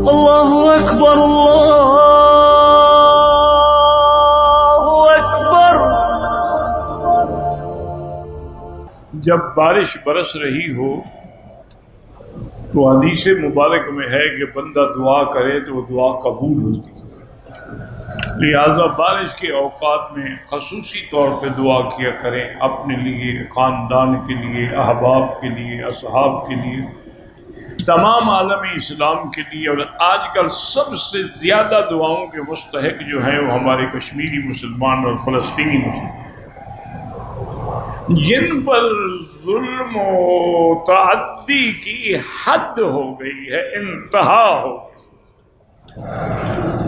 اللہ اکبر اللہ اکبر۔ جب بارش برس رہی ہو تو حدیث مبارک میں ہے کہ بندہ دعا کرے تو وہ دعا قبول ہوتی ہے، لہذا بارش کے اوقات میں خصوصی طور پہ دعا کیا کریں، اپنے لیے، خاندان کے لیے، احباب کے لیے، اصحاب کے لیے، تمام عالم اسلام کے لیے۔ اور آج کل سب سے زیادہ دعاؤں کے مستحق جو ہیں وہ ہمارے کشمیری مسلمان اور فلسطینی مسلمان، جن پر ظلم و تعدی کی حد ہو گئی ہے، انتہا ہو گئی۔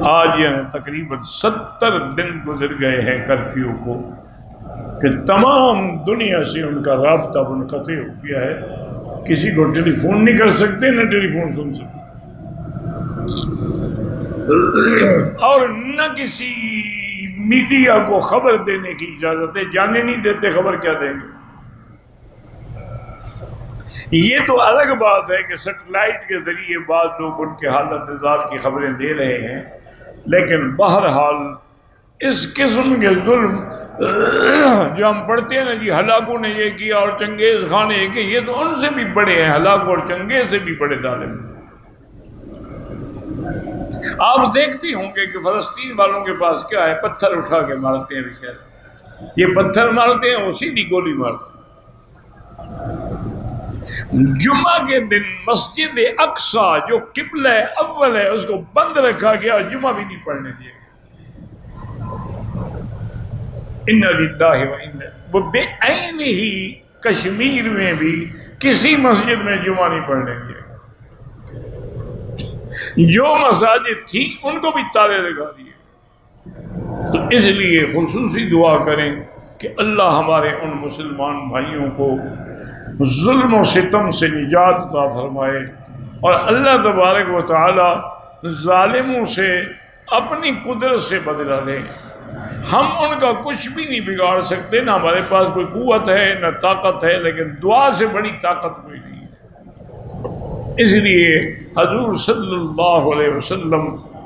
آج یعنی تقریباً 70 دن گزر گئے ہیں کرفیو کو کہ تمام دنیا سے ان کا رابطہ منقطع ہو گیا ہے، کسی کو ٹیلی فون نہیں کر سکتے، نہ ٹیلی فون سن سکتے، اور نہ کسی میڈیا کو خبر دینے کی اجازت ہے، جانے نہیں دیتے خبر کیا دیں گے۔ یہ تو الگ بات ہے کہ سیٹلائٹ کے ذریعے بعض لوگ ان کے حالت نظار کی خبریں دے رہے ہیں، لیکن بہرحال اس قسم کے ظلم جو ہم پڑھتے ہیں نا جی، ہلاکوں نے یہ کیا اور چنگیز خان نے یہ کیا، یہ تو ان سے بھی بڑے ہیں، ہلاکو اور چنگیز سے بھی بڑے ظالم ہیں۔ آپ دیکھتے ہوں گے کہ فلسطین والوں کے پاس کیا ہے، پتھر اٹھا کے مارتے ہیں بیچارے، یہ پتھر مارتے ہیں، وہ سیدھی گولی مارتے ہیں۔ جمعہ کے دن مسجد اقصی جو قبلہ اول ہے اس کو بند رکھا گیا اور جمعہ بھی نہیں پڑھنے دیا گیا۔ اِنَّا لِلَّهِ وَإِنَّا، وہ بے عین ہی کشمیر میں بھی کسی مسجد میں جمعہ نہیں پڑھنے دیا گیا، جو مساجد تھی ان کو بھی تالے لگا دیے گئے۔ تو اس لیے خصوصی دعا کریں کہ اللہ ہمارے ان مسلمان بھائیوں کو ظلم و ستم سے نجات عطا فرمائے، اور اللہ تبارک و تعالی ظالموں سے اپنی قدرت سے بدلہ دے۔ ہم ان کا کچھ بھی نہیں بگاڑ سکتے، نہ ہمارے پاس کوئی قوت ہے نہ طاقت ہے، لیکن دعا سے بڑی طاقت کوئی نہیں ہے۔ اس لیے حضور صلی اللہ علیہ وسلم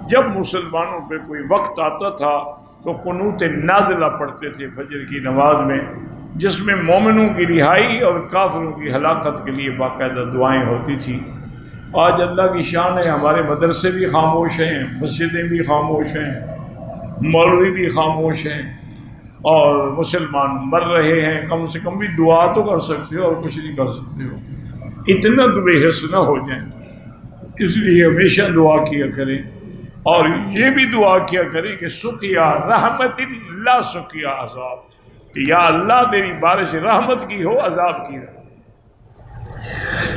جب مسلمانوں پہ کوئی وقت آتا تھا تو قنوت نازلہ پڑھتے تھے فجر کی نماز میں، جس میں مومنوں کی رہائی اور کافروں کی ہلاکت کے لیے باقاعدہ دعائیں ہوتی تھیں۔ آج اللہ کی شان ہے، ہمارے مدرسے بھی خاموش ہیں، مسجدیں بھی خاموش ہیں، مولوی بھی خاموش ہیں، اور مسلمان مر رہے ہیں۔ کم سے کم بھی دعا تو کر سکتے ہو، اور کچھ نہیں کر سکتے ہو، اتنا تو بے حس نہ ہو جائیں۔ اس لیے ہمیشہ دعا کیا کریں، اور یہ بھی دعا کیا کریں کہ سقیا رحمت لا سقیا عذاب، کہ یا اللہ تیری بارش رحمت کی ہو، عذاب کی نہ۔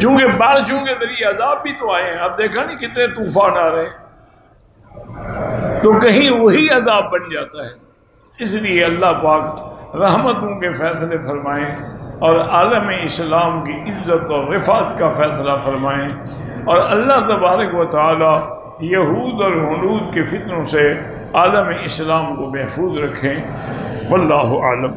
چونکہ بارشوں کے ذریعے عذاب بھی تو آئے ہیں، اب دیکھا نہیں کتنے طوفان آ رہے ہیں، تو کہیں وہی عذاب بن جاتا ہے۔ اس لیے اللہ پاک رحمتوں کے فیصلے فرمائیں، اور عالم اسلام کی عزت اور رفعت کا فیصلہ فرمائیں، اور اللہ تبارک و تعالی یہود اور ہنود کے فتنوں سے عالم اسلام کو محفوظ رکھیں۔ واللہ اعلم۔